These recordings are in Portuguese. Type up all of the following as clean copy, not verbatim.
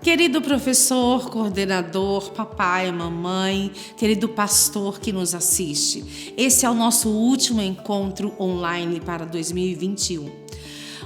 Querido professor, coordenador, papai, mamãe, querido pastor que nos assiste, esse é o nosso último encontro online para 2021.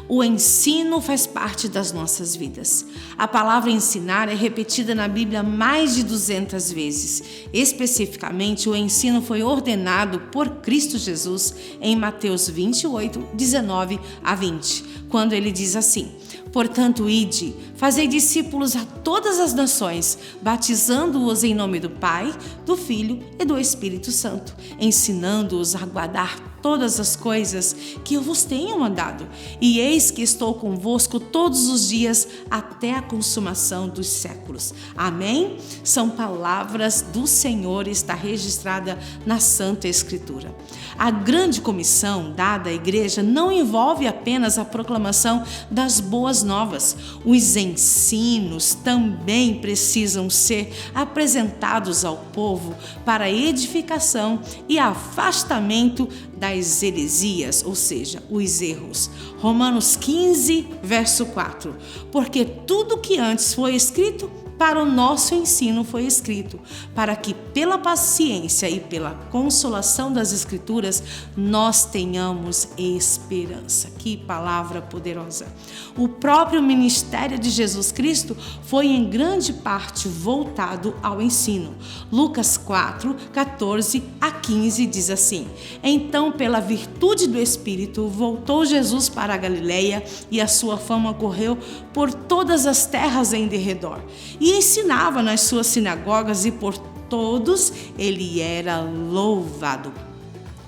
O ensino faz parte das nossas vidas. A palavra ensinar é repetida na Bíblia mais de 200 vezes. Especificamente, o ensino foi ordenado por Cristo Jesus em Mateus 28, 19 a 20, quando ele diz assim: portanto, ide, fazei discípulos a todas as nações, batizando-os em nome do Pai, do Filho e do Espírito Santo, ensinando-os a guardar todas as coisas que eu vos tenho mandado. E eis que estou convosco todos os dias até a consumação dos séculos. Amém? São palavras do Senhor e está registrada na Santa Escritura. A grande comissão dada à igreja não envolve apenas a proclamação das boas novas. Os ensinos também precisam ser apresentados ao povo para edificação e afastamento das heresias, ou seja, os erros. Romanos 15, verso 4. Porque tudo que antes foi escrito para o nosso ensino foi escrito, para que pela paciência e pela consolação das Escrituras nós tenhamos esperança. Que palavra poderosa! O próprio ministério de Jesus Cristo foi em grande parte voltado ao ensino. Lucas 4, 14 a 15 diz assim: então, pela virtude do Espírito, voltou Jesus para a Galileia e a sua fama correu por todas as terras em derredor. E ensinava nas suas sinagogas e por todos ele era louvado.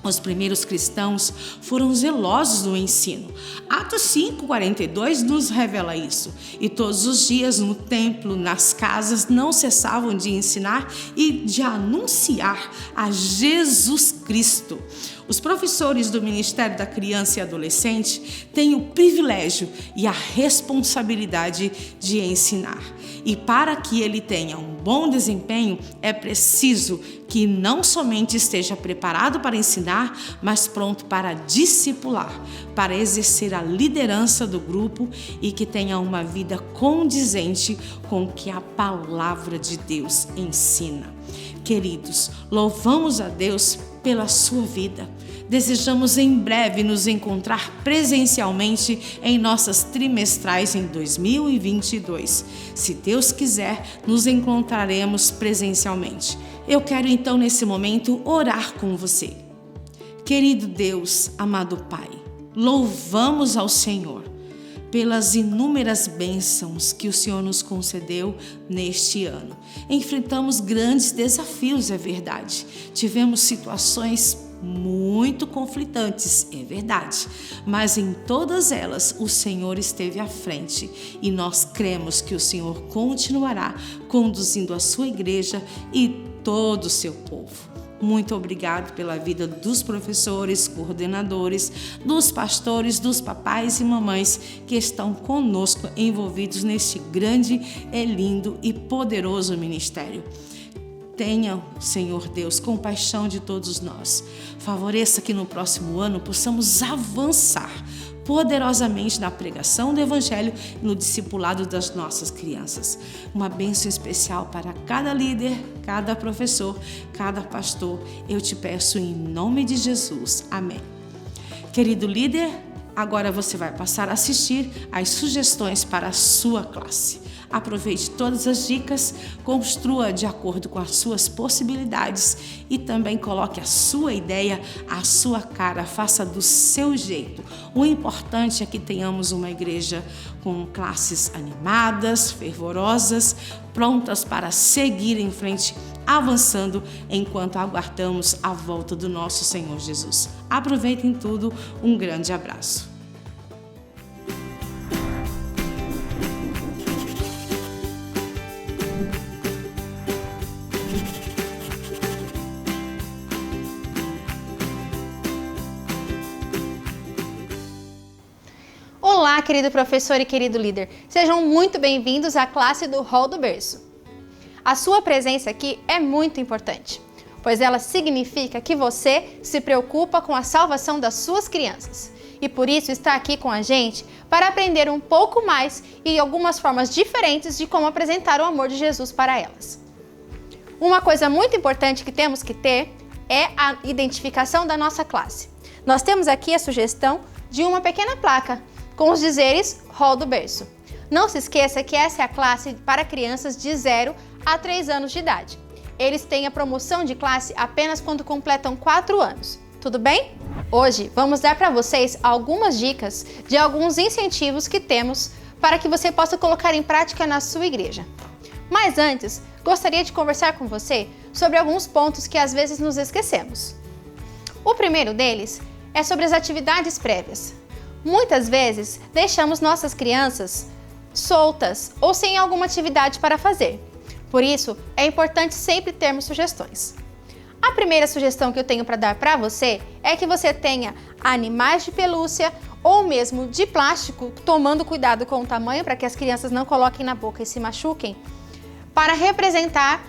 Os primeiros cristãos foram zelosos no ensino. Atos 5:42 nos revela isso. E todos os dias no templo, nas casas, não cessavam de ensinar e de anunciar a Jesus Cristo. Os professores do Ministério da Criança e Adolescente têm o privilégio e a responsabilidade de ensinar. E para que ele tenha um bom desempenho, é preciso que não somente esteja preparado para ensinar, mas pronto para discipular, para exercer a liderança do grupo e que tenha uma vida condizente com o que a palavra de Deus ensina. Queridos, louvamos a Deus pela sua vida. Desejamos em breve nos encontrar presencialmente em nossas trimestrais em 2022. Se Deus quiser, nos encontraremos presencialmente. Eu quero então nesse momento orar com você. Querido Deus, amado Pai, louvamos ao Senhor pelas inúmeras bênçãos que o Senhor nos concedeu neste ano. Enfrentamos grandes desafios, é verdade. Tivemos situações muito conflitantes, é verdade, mas em todas elas o Senhor esteve à frente e nós cremos que o Senhor continuará conduzindo a sua igreja e todo o seu povo. Muito obrigado pela vida dos professores, coordenadores, dos pastores, dos papais e mamães que estão conosco envolvidos neste grande, lindo e poderoso ministério. Tenha, Senhor Deus, compaixão de todos nós. Favoreça que no próximo ano possamos avançar poderosamente na pregação do Evangelho e no discipulado das nossas crianças. Uma bênção especial para cada líder, cada professor, cada pastor. Eu te peço em nome de Jesus. Amém. Querido líder, agora você vai passar a assistir às sugestões para a sua classe. Aproveite todas as dicas, construa de acordo com as suas possibilidades e também coloque a sua ideia, a sua cara, faça do seu jeito. O importante é que tenhamos uma igreja com classes animadas, fervorosas, prontas para seguir em frente, avançando enquanto aguardamos a volta do nosso Senhor Jesus. Aproveitem tudo, um grande abraço. Olá, querido professor e querido líder. Sejam muito bem-vindos à classe do Hall do Berço. A sua presença aqui é muito importante, pois ela significa que você se preocupa com a salvação das suas crianças. e por isso está aqui com a gente para aprender um pouco mais e algumas formas diferentes de como apresentar o amor de Jesus para elas. Uma coisa muito importante que temos que ter é a identificação da nossa classe. Nós temos aqui a sugestão de uma pequena placa com os dizeres Hall do Berço. Não se esqueça que essa é a classe para crianças de 0 a 3 anos de idade. Eles têm a promoção de classe apenas quando completam 4 anos. Tudo bem? Hoje vamos dar para vocês algumas dicas de alguns incentivos que temos para que você possa colocar em prática na sua igreja. Mas antes, gostaria de conversar com você sobre alguns pontos que às vezes nos esquecemos. O primeiro deles é sobre as atividades prévias. Muitas vezes deixamos nossas crianças soltas ou sem alguma atividade para fazer. Por isso, é importante sempre termos sugestões. A primeira sugestão que eu tenho para dar para você é que você tenha animais de pelúcia ou mesmo de plástico, tomando cuidado com o tamanho para que as crianças não coloquem na boca e se machuquem, para representar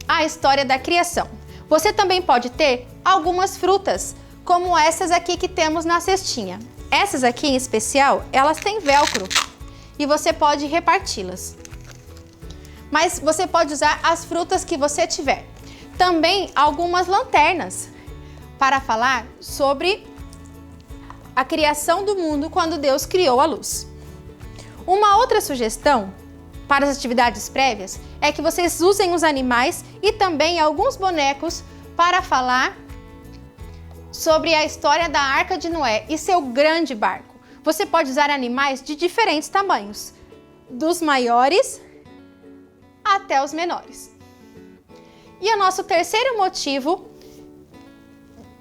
a história da criação. Você também pode ter algumas frutas, como essas aqui que temos na cestinha. Essas aqui em especial, elas têm velcro e você pode reparti-las. Mas você pode usar as frutas que você tiver. Também algumas lanternas para falar sobre a criação do mundo quando Deus criou a luz. Uma outra sugestão para as atividades prévias é que vocês usem os animais e também alguns bonecos para falar sobre a história da Arca de Noé e seu grande barco. Você pode usar animais de diferentes tamanhos, dos maiores até os menores. E o nosso terceiro motivo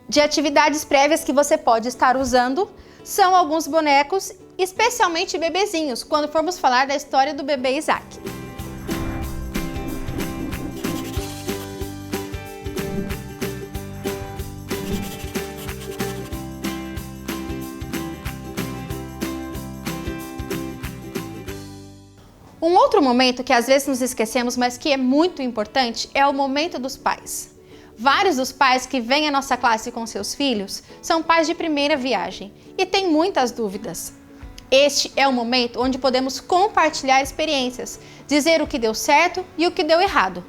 de atividades prévias que você pode estar usando são alguns bonecos, especialmente bebezinhos, quando formos falar da história do bebê Isaac. Um outro momento que às vezes nos esquecemos, mas que é muito importante, é o momento dos pais. Vários dos pais que vêm à nossa classe com seus filhos são pais de primeira viagem e têm muitas dúvidas. Este é o momento onde podemos compartilhar experiências, dizer o que deu certo e o que deu errado.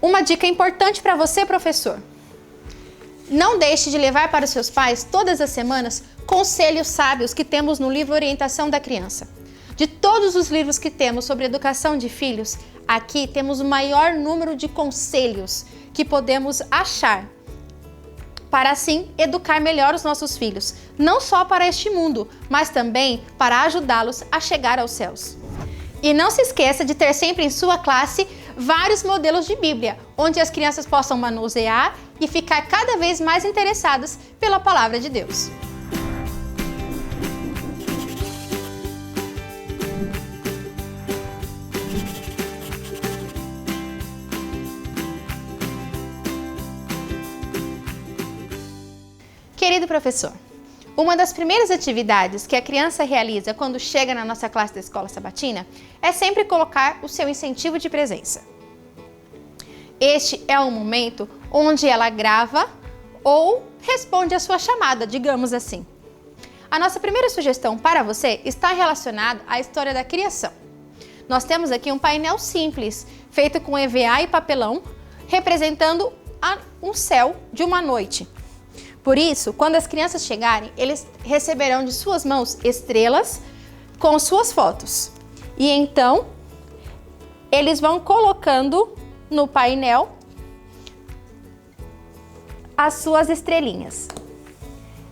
Uma dica importante para você, professor: não deixe de levar para os seus pais todas as semanas conselhos sábios que temos no livro Orientação da Criança. De todos os livros que temos sobre educação de filhos, aqui temos o maior número de conselhos que podemos achar para assim educar melhor os nossos filhos, não só para este mundo, mas também para ajudá-los a chegar aos céus. E não se esqueça de ter sempre em sua classe vários modelos de Bíblia, onde as crianças possam manusear e ficar cada vez mais interessadas pela palavra de Deus. Querido professor, uma das primeiras atividades que a criança realiza quando chega na nossa classe da escola sabatina é sempre colocar o seu incentivo de presença. Este é o momento onde ela grava ou responde a sua chamada, digamos assim. A nossa primeira sugestão para você está relacionada à história da criação. Nós temos aqui um painel simples, feito com EVA e papelão, representando um céu de uma noite. Por isso, quando as crianças chegarem, eles receberão de suas mãos estrelas com suas fotos. E então, eles vão colocando no painel as suas estrelinhas.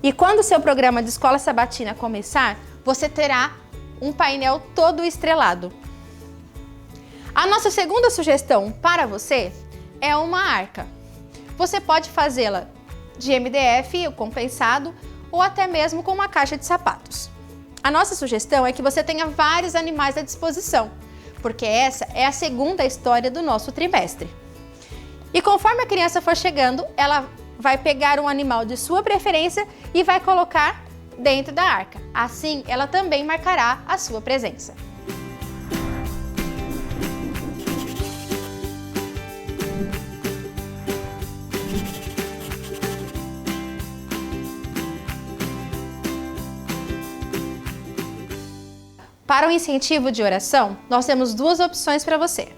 E quando o seu programa de escola sabatina começar, você terá um painel todo estrelado. A nossa segunda sugestão para você é uma arca. Você pode fazê-la de MDF, o compensado, ou até mesmo com uma caixa de sapatos. A nossa sugestão é que você tenha vários animais à disposição, porque essa é a segunda história do nosso trimestre. E conforme a criança for chegando, ela vai pegar um animal de sua preferência e vai colocar dentro da arca. Assim, ela também marcará a sua presença. para o incentivo de oração, nós temos duas opções para você.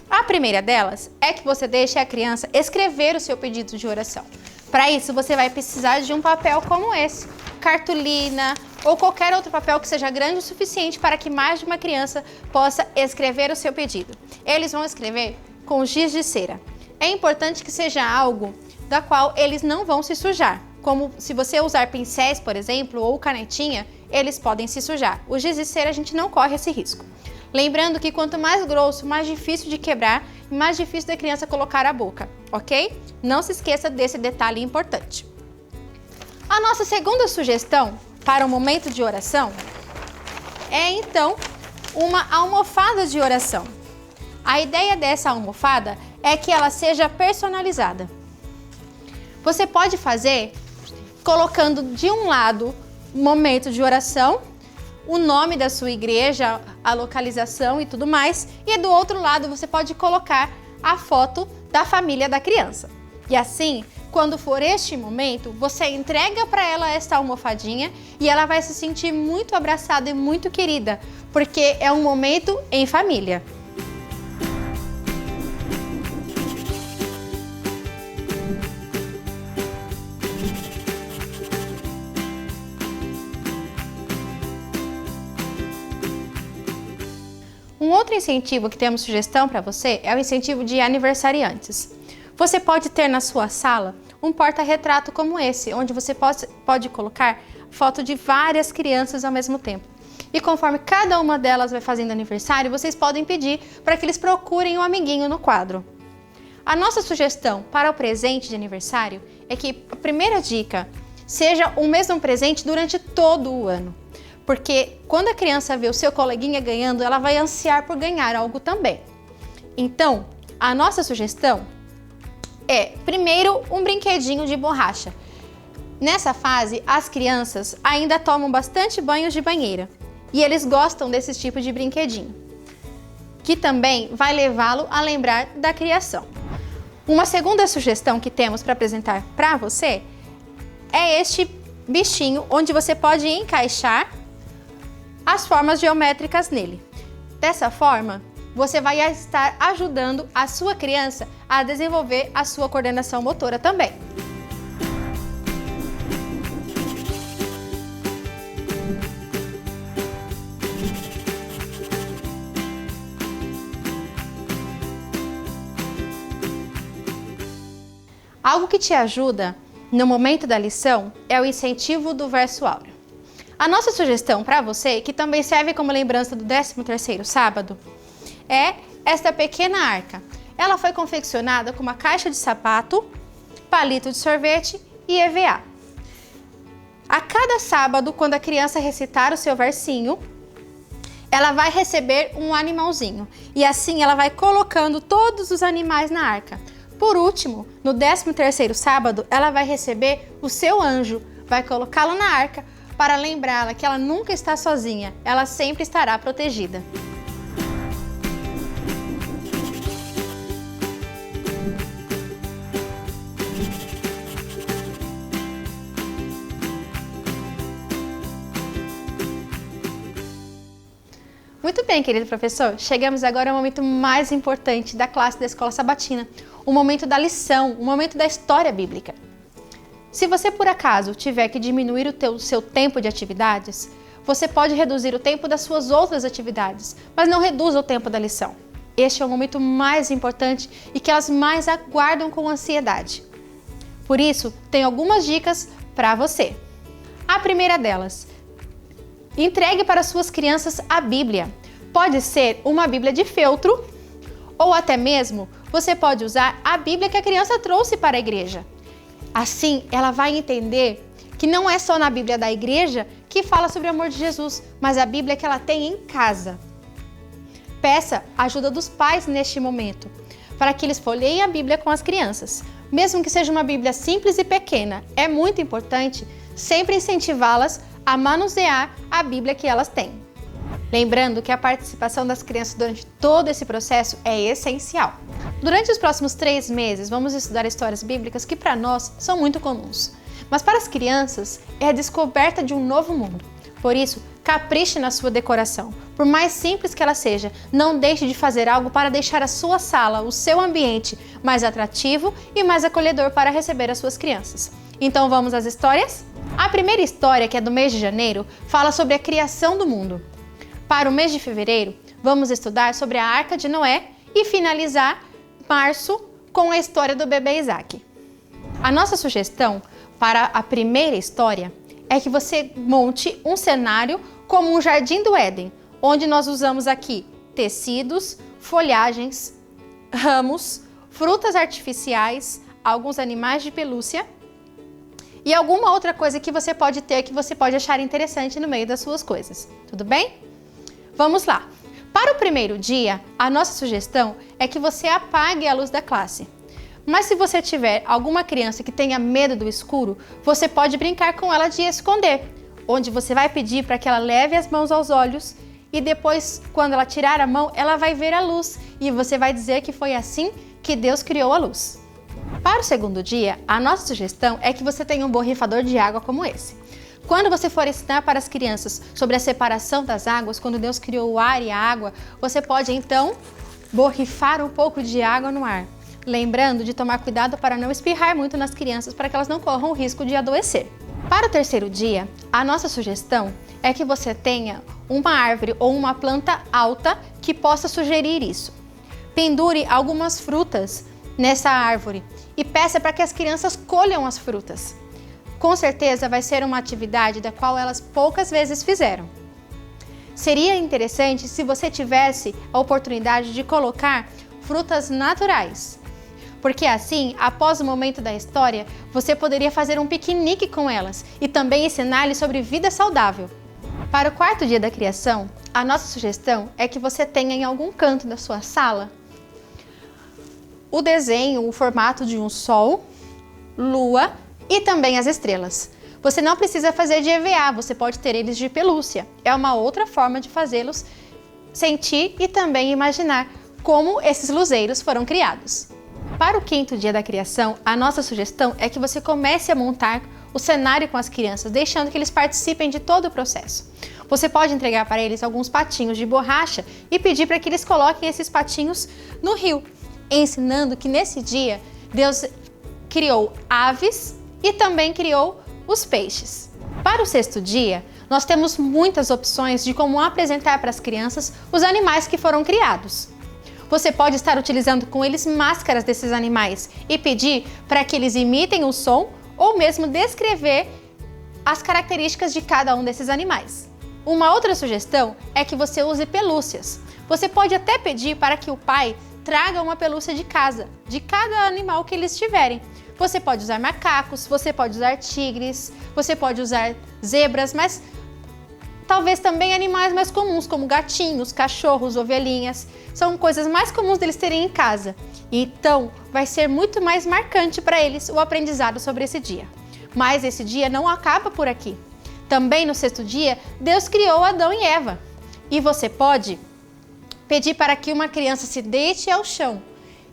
A primeira delas é que você deixe a criança escrever o seu pedido de oração. Para isso, você vai precisar de um papel como esse, cartolina ou qualquer outro papel que seja grande o suficiente para que mais de uma criança possa escrever o seu pedido. Eles vão escrever com giz de cera. É importante que seja algo da qual eles não vão se sujar, como se você usar pincéis, por exemplo, ou canetinha, eles podem se sujar. O giz de cera a gente não corre esse risco. Lembrando que quanto mais grosso, mais difícil de quebrar e mais difícil da criança colocar a boca, ok? Não se esqueça desse detalhe importante. A nossa segunda sugestão para o momento de oração é, então, uma almofada de oração. A ideia dessa almofada é que ela seja personalizada. Você pode fazer colocando de um lado o momento de oração, o nome da sua igreja, a localização e tudo mais, e do outro lado você pode colocar a foto da família da criança. E assim, quando for este momento, você entrega para ela esta almofadinha e ela vai se sentir muito abraçada e muito querida, porque é um momento em família. Um outro incentivo que temos sugestão para você é o incentivo de aniversariantes. Você pode ter na sua sala um porta-retrato como esse, onde você pode colocar foto de várias crianças ao mesmo tempo. E conforme cada uma delas vai fazendo aniversário, vocês podem pedir para que eles procurem um amiguinho no quadro. A nossa sugestão para o presente de aniversário é que a primeira dica seja o mesmo presente durante todo o ano. Porque quando a criança vê o seu coleguinha ganhando, ela vai ansiar por ganhar algo também. Então, a nossa sugestão é, primeiro, um brinquedinho de borracha. Nessa fase, as crianças ainda tomam bastante banhos de banheira e eles gostam desse tipo de brinquedinho, que também vai levá-lo a lembrar da criação. Uma segunda sugestão que temos para apresentar para você é este bichinho, onde você pode encaixar as formas geométricas nele. Dessa forma, você vai estar ajudando a sua criança a desenvolver a sua coordenação motora também. Algo que te ajuda no momento da lição é o incentivo do verso áureo. A nossa sugestão para você, que também serve como lembrança do 13º sábado, é esta pequena arca. Ela foi confeccionada com uma caixa de sapato, palito de sorvete e EVA. A cada sábado, quando a criança recitar o seu versinho, ela vai receber um animalzinho. E assim ela vai colocando todos os animais na arca. Por último, no 13º sábado, ela vai receber o seu anjo, vai colocá-lo na arca, para lembrá-la que ela nunca está sozinha, ela sempre estará protegida. Muito bem, querido professor, chegamos agora ao momento mais importante da classe da Escola Sabatina, o momento da lição, o momento da história bíblica. Se você, por acaso, tiver que diminuir o seu tempo de atividades, você pode reduzir o tempo das suas outras atividades, mas não reduza o tempo da lição. Este é o momento mais importante e que elas mais aguardam com ansiedade. Por isso, tenho algumas dicas para você. A primeira delas, entregue para suas crianças a Bíblia. Pode ser uma Bíblia de feltro ou até mesmo você pode usar a Bíblia que a criança trouxe para a igreja. Assim, ela vai entender que não é só na Bíblia da igreja que fala sobre o amor de Jesus, mas a Bíblia que ela tem em casa. Peça a ajuda dos pais neste momento, para que eles folheiem a Bíblia com as crianças. Mesmo que seja uma Bíblia simples e pequena, é muito importante sempre incentivá-las a manusear a Bíblia que elas têm. Lembrando que a participação das crianças durante todo esse processo é essencial. Durante os próximos 3 meses, vamos estudar histórias bíblicas que para nós são muito comuns. Mas para as crianças é a descoberta de um novo mundo. Por isso, capriche na sua decoração. Por mais simples que ela seja, não deixe de fazer algo para deixar a sua sala, o seu ambiente, mais atrativo e mais acolhedor para receber as suas crianças. Então vamos às histórias? A primeira história, que é do mês de janeiro, fala sobre a criação do mundo. Para o mês de fevereiro, vamos estudar sobre a Arca de Noé e finalizar março com a história do bebê Isaac. A nossa sugestão para a primeira história é que você monte um cenário como um jardim do Éden, onde nós usamos aqui tecidos, folhagens, ramos, frutas artificiais, alguns animais de pelúcia e alguma outra coisa que você pode ter, que você pode achar interessante no meio das suas coisas. Tudo bem? Vamos lá! Para o primeiro dia, a nossa sugestão é que você apague a luz da classe. Mas se você tiver alguma criança que tenha medo do escuro, você pode brincar com ela de esconder, onde você vai pedir para que ela leve as mãos aos olhos e depois, quando ela tirar a mão, ela vai ver a luz e você vai dizer que foi assim que Deus criou a luz. Para o segundo dia, a nossa sugestão é que você tenha um borrifador de água como esse. Quando você for ensinar para as crianças sobre a separação das águas, quando Deus criou o ar e a água, você pode então borrifar um pouco de água no ar. Lembrando de tomar cuidado para não espirrar muito nas crianças, para que elas não corram o risco de adoecer. Para o terceiro dia, a nossa sugestão é que você tenha uma árvore ou uma planta alta que possa sugerir isso. Pendure algumas frutas nessa árvore e peça para que as crianças colham as frutas. Com certeza vai ser uma atividade da qual elas poucas vezes fizeram. Seria interessante se você tivesse a oportunidade de colocar frutas naturais, porque assim, após o momento da história, você poderia fazer um piquenique com elas e também ensinar-lhes sobre vida saudável. Para o quarto dia da criação, a nossa sugestão é que você tenha em algum canto da sua sala o desenho, o formato de um sol, lua e também as estrelas. Você não precisa fazer de EVA, você pode ter eles de pelúcia. É uma outra forma de fazê-los sentir e também imaginar como esses luzeiros foram criados. Para o quinto dia da criação, a nossa sugestão é que você comece a montar o cenário com as crianças, deixando que eles participem de todo o processo. Você pode entregar para eles alguns patinhos de borracha e pedir para que eles coloquem esses patinhos no rio, ensinando que nesse dia Deus criou aves e também criou os peixes. Para o sexto dia, nós temos muitas opções de como apresentar para as crianças os animais que foram criados. Você pode estar utilizando com eles máscaras desses animais e pedir para que eles imitem o som ou mesmo descrever as características de cada um desses animais. Uma outra sugestão é que você use pelúcias. Você pode até pedir para que o pai traga uma pelúcia de casa, de cada animal que eles tiverem. Você pode usar macacos, você pode usar tigres, você pode usar zebras, mas talvez também animais mais comuns, como gatinhos, cachorros, ovelhinhas. São coisas mais comuns deles terem em casa. Então, vai ser muito mais marcante para eles o aprendizado sobre esse dia. Mas esse dia não acaba por aqui. Também no sexto dia, Deus criou Adão e Eva. E você pode pedir para que uma criança se deite ao chão.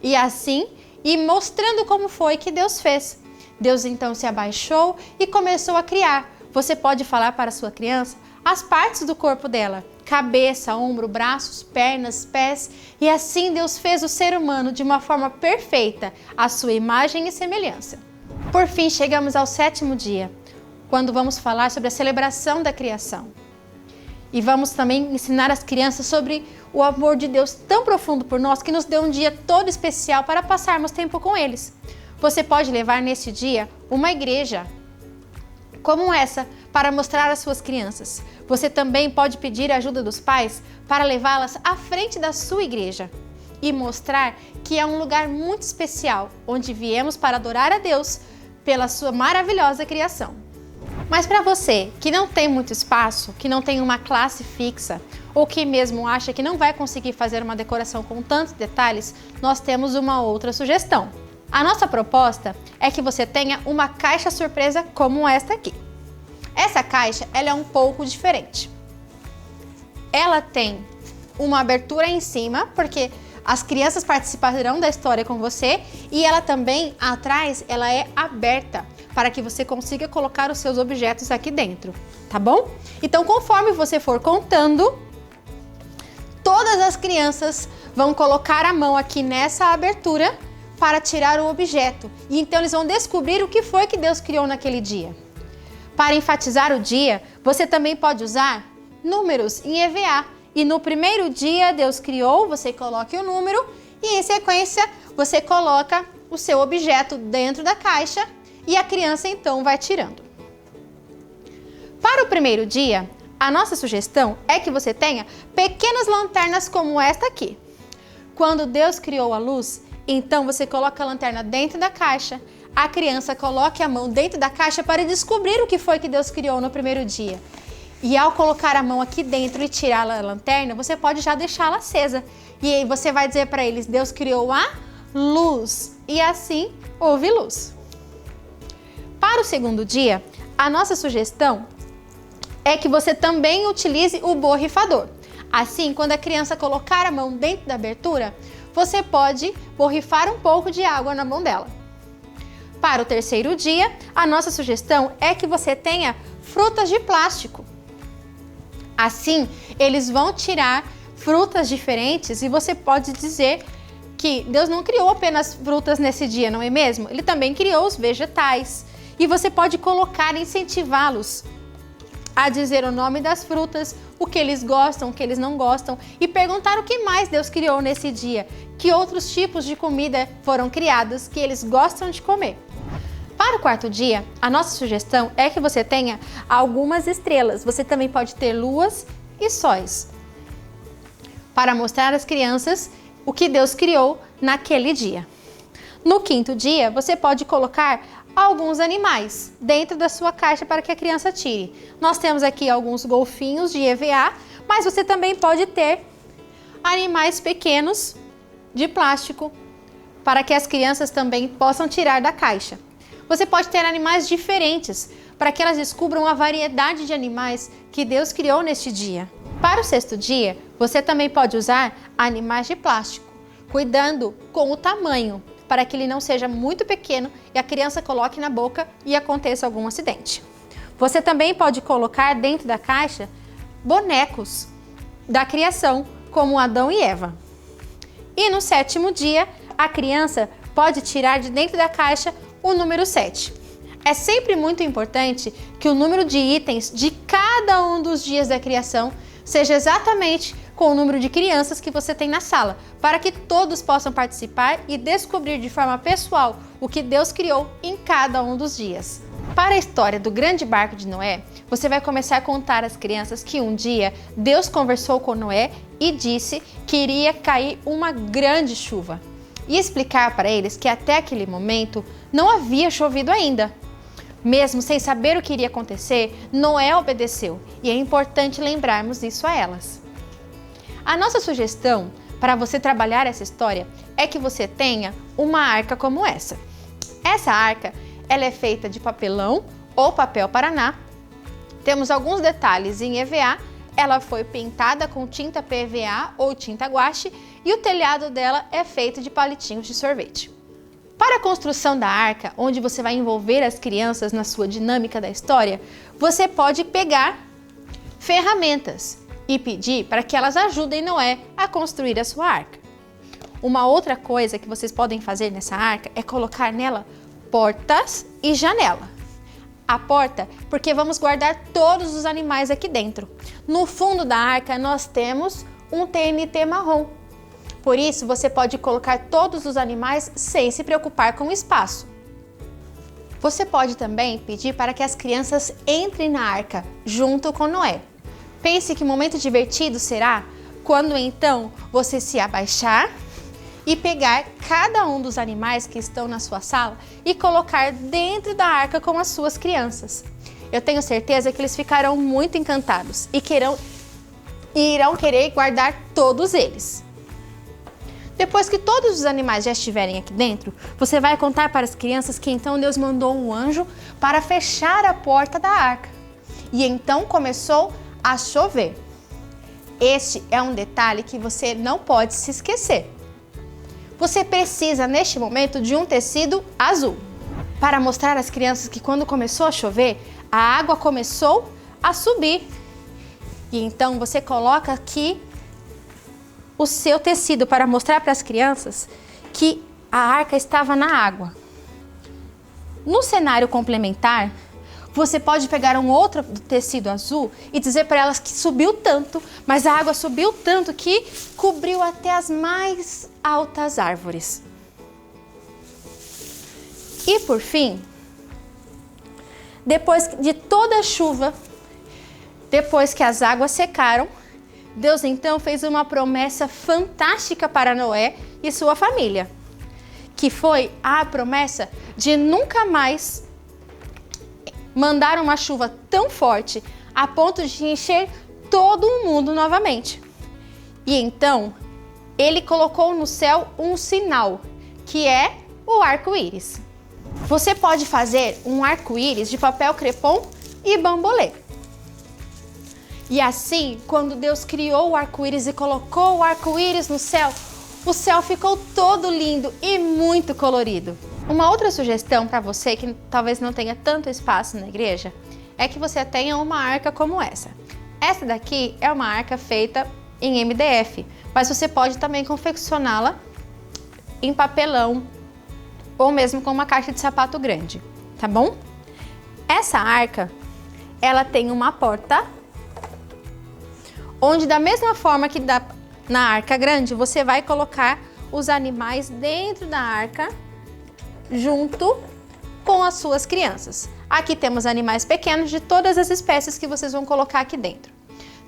E assim, ir mostrando como foi que Deus fez. Deus então se abaixou e começou a criar. Você pode falar para a sua criança as partes do corpo dela, cabeça, ombro, braços, pernas, pés, e assim Deus fez o ser humano de uma forma perfeita, à sua imagem e semelhança. Por fim, chegamos ao sétimo dia, quando vamos falar sobre a celebração da criação. E vamos também ensinar as crianças sobre o amor de Deus tão profundo por nós, que nos deu um dia todo especial para passarmos tempo com eles. Você pode levar nesse dia uma igreja como essa para mostrar às suas crianças. Você também pode pedir a ajuda dos pais para levá-las à frente da sua igreja e mostrar que é um lugar muito especial, onde viemos para adorar a Deus pela sua maravilhosa criação. Mas para você que não tem muito espaço, que não tem uma classe fixa, ou que mesmo acha que não vai conseguir fazer uma decoração com tantos detalhes, nós temos uma outra sugestão. A nossa proposta é que você tenha uma caixa surpresa como esta aqui. Essa caixa, ela é um pouco diferente. Ela tem uma abertura em cima, porque As crianças participarão da história com você e ela também, atrás, ela é aberta para que você consiga colocar os seus objetos aqui dentro, tá bom? Então, conforme você for contando, todas as crianças vão colocar a mão aqui nessa abertura para tirar o objeto. E então eles vão descobrir o que foi que Deus criou naquele dia. Para enfatizar o dia, você também pode usar números em EVA. E no primeiro dia Deus criou, você coloca o número e em sequência você coloca o seu objeto dentro da caixa e a criança então vai tirando. Para o primeiro dia, a nossa sugestão é que você tenha pequenas lanternas como esta aqui. Quando Deus criou a luz, então você coloca a lanterna dentro da caixa, a criança coloque a mão dentro da caixa para descobrir o que foi que Deus criou no primeiro dia. E ao colocar a mão aqui dentro e tirar a lanterna, você pode já deixá-la acesa. E aí você vai dizer para eles, Deus criou a luz. E assim houve luz. Para o segundo dia, a nossa sugestão é que você também utilize o borrifador. Assim, quando a criança colocar a mão dentro da abertura, você pode borrifar um pouco de água na mão dela. Para o terceiro dia, a nossa sugestão é que você tenha frutas de plástico. Assim, eles vão tirar frutas diferentes e você pode dizer que Deus não criou apenas frutas nesse dia, não é mesmo? Ele também criou os vegetais. E você pode colocar e incentivá-los a dizer o nome das frutas, o que eles gostam, o que eles não gostam e perguntar o que mais Deus criou nesse dia, que outros tipos de comida foram criados que eles gostam de comer. Para o quarto dia, a nossa sugestão é que você tenha algumas estrelas. Você também pode ter luas e sóis para mostrar às crianças o que Deus criou naquele dia. No quinto dia, você pode colocar alguns animais dentro da sua caixa para que a criança tire. Nós temos aqui alguns golfinhos de EVA, mas você também pode ter animais pequenos de plástico para que as crianças também possam tirar da caixa. Você pode ter animais diferentes para que elas descubram a variedade de animais que Deus criou neste dia. Para o sexto dia, você também pode usar animais de plástico, cuidando com o tamanho, para que ele não seja muito pequeno e a criança coloque na boca e aconteça algum acidente. Você também pode colocar dentro da caixa bonecos da criação, como Adão e Eva. E no sétimo dia, a criança pode tirar de dentro da caixa o número 7. É sempre muito importante que o número de itens de cada um dos dias da criação seja exatamente com o número de crianças que você tem na sala, para que todos possam participar e descobrir de forma pessoal o que Deus criou em cada um dos dias. Para a história do grande barco de Noé, você vai começar a contar às crianças que um dia Deus conversou com Noé e disse que iria cair uma grande chuva. E explicar para eles que até aquele momento não havia chovido ainda. Mesmo sem saber o que iria acontecer, Noé obedeceu e é importante lembrarmos isso a elas. A nossa sugestão para você trabalhar essa história é que você tenha uma arca como essa. Essa arca ela é feita de papelão ou papel paraná. Temos alguns detalhes em EVA. Ela foi pintada com tinta PVA ou tinta guache e o telhado dela é feito de palitinhos de sorvete. Para a construção da arca, onde você vai envolver as crianças na sua dinâmica da história, você pode pegar ferramentas e pedir para que elas ajudem Noé a construir a sua arca. Uma outra coisa que vocês podem fazer nessa arca é colocar nela portas e janela. A porta, porque vamos guardar todos os animais aqui dentro. No fundo da arca nós temos um TNT marrom. Por isso você pode colocar todos os animais sem se preocupar com o espaço. Você pode também pedir para que as crianças entrem na arca junto com Noé. Pense que momento divertido será quando então você se abaixar e pegar cada um dos animais que estão na sua sala e colocar dentro da arca com as suas crianças. Eu tenho certeza que eles ficarão muito encantados e irão querer guardar todos eles. Depois que todos os animais já estiverem aqui dentro, você vai contar para as crianças que então Deus mandou um anjo para fechar a porta da arca. E então começou a chover. Este é um detalhe que você não pode se esquecer. você precisa, neste momento, de um tecido azul, para mostrar às crianças que quando começou a chover, a água começou a subir. E então você coloca aqui o seu tecido para mostrar para as crianças que a arca estava na água. No cenário complementar, você pode pegar um outro tecido azul e dizer para elas que subiu tanto, mas a água subiu tanto que cobriu até as mais altas árvores. E por fim, depois de toda a chuva, depois que as águas secaram, Deus então fez uma promessa fantástica para Noé e sua família, que foi a promessa de nunca mais mandar uma chuva tão forte a ponto de encher todo o mundo novamente. E então, ele colocou no céu um sinal, que é o arco-íris. Você pode fazer um arco-íris de papel crepom e bambolê. E assim, quando Deus criou o arco-íris e colocou o arco-íris no céu, o céu ficou todo lindo e muito colorido. Uma outra sugestão para você que talvez não tenha tanto espaço na igreja é que você tenha uma arca como essa. Essa daqui é uma arca feita em MDF, mas você pode também confeccioná-la em papelão ou mesmo com uma caixa de sapato grande, tá bom? Essa arca, ela tem uma porta onde da mesma forma que na arca grande, você vai colocar os animais dentro da arca junto com as suas crianças. Aqui temos animais pequenos de todas as espécies que vocês vão colocar aqui dentro.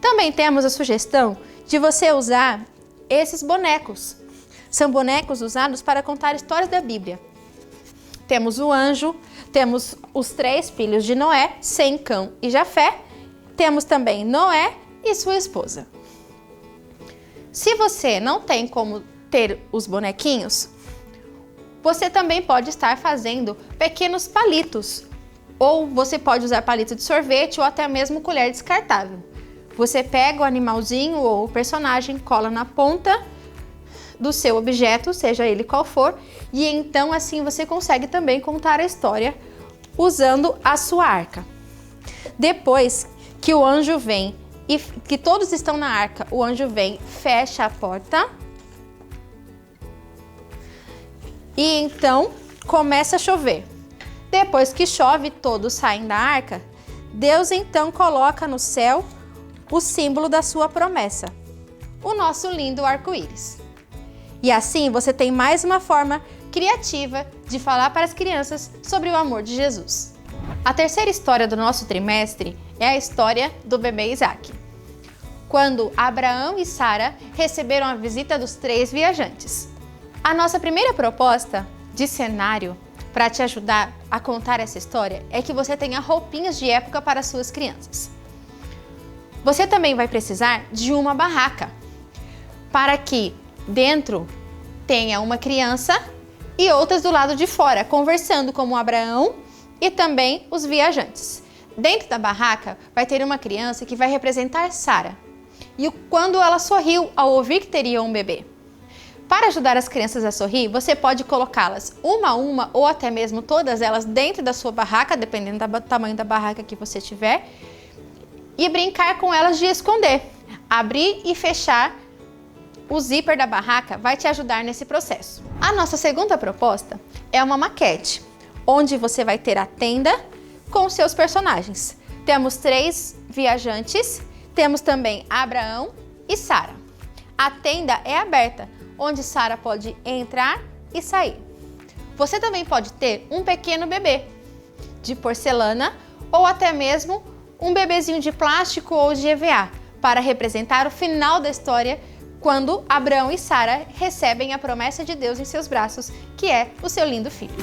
Também temos a sugestão de você usar esses bonecos. São bonecos usados para contar histórias da Bíblia. Temos o anjo, temos os 3 filhos de Noé, Sem, Cão e Jafé. Temos também Noé e sua esposa. Se você não tem como ter os bonequinhos, você também pode estar fazendo pequenos palitos. Ou você pode usar palito de sorvete ou até mesmo colher descartável. Você pega o animalzinho ou o personagem, cola na ponta do seu objeto, seja ele qual for, e então assim você consegue também contar a história usando a sua arca. Depois que o anjo vem e que todos estão na arca, o anjo vem, fecha a porta e então começa a chover. Depois que chove, todos saem da arca. Deus então coloca no céu o símbolo da sua promessa, o nosso lindo arco-íris. E assim você tem mais uma forma criativa de falar para as crianças sobre o amor de Jesus. A terceira história do nosso trimestre é a história do bebê Isaac, quando Abraão e Sara receberam a visita dos 3 viajantes. A nossa primeira proposta de cenário para te ajudar a contar essa história é que você tenha roupinhas de época para suas crianças. Você também vai precisar de uma barraca para que dentro tenha uma criança e outras do lado de fora, conversando como Abraão e também os viajantes. Dentro da barraca vai ter uma criança que vai representar Sara. E quando ela sorriu ao ouvir que teria um bebê. Para ajudar as crianças a sorrir, você pode colocá-las uma a uma ou até mesmo todas elas dentro da sua barraca, dependendo do tamanho da barraca que você tiver, e brincar com elas de esconder. Abrir e fechar o zíper da barraca vai te ajudar nesse processo. A nossa segunda proposta é uma maquete, onde você vai ter a tenda com seus personagens. Temos 3 viajantes, temos também Abraão e Sara. A tenda é aberta, onde Sara pode entrar e sair. Você também pode ter um pequeno bebê de porcelana ou até mesmo um bebezinho de plástico ou de EVA para representar o final da história quando Abraão e Sara recebem a promessa de Deus em seus braços, que é o seu lindo filho.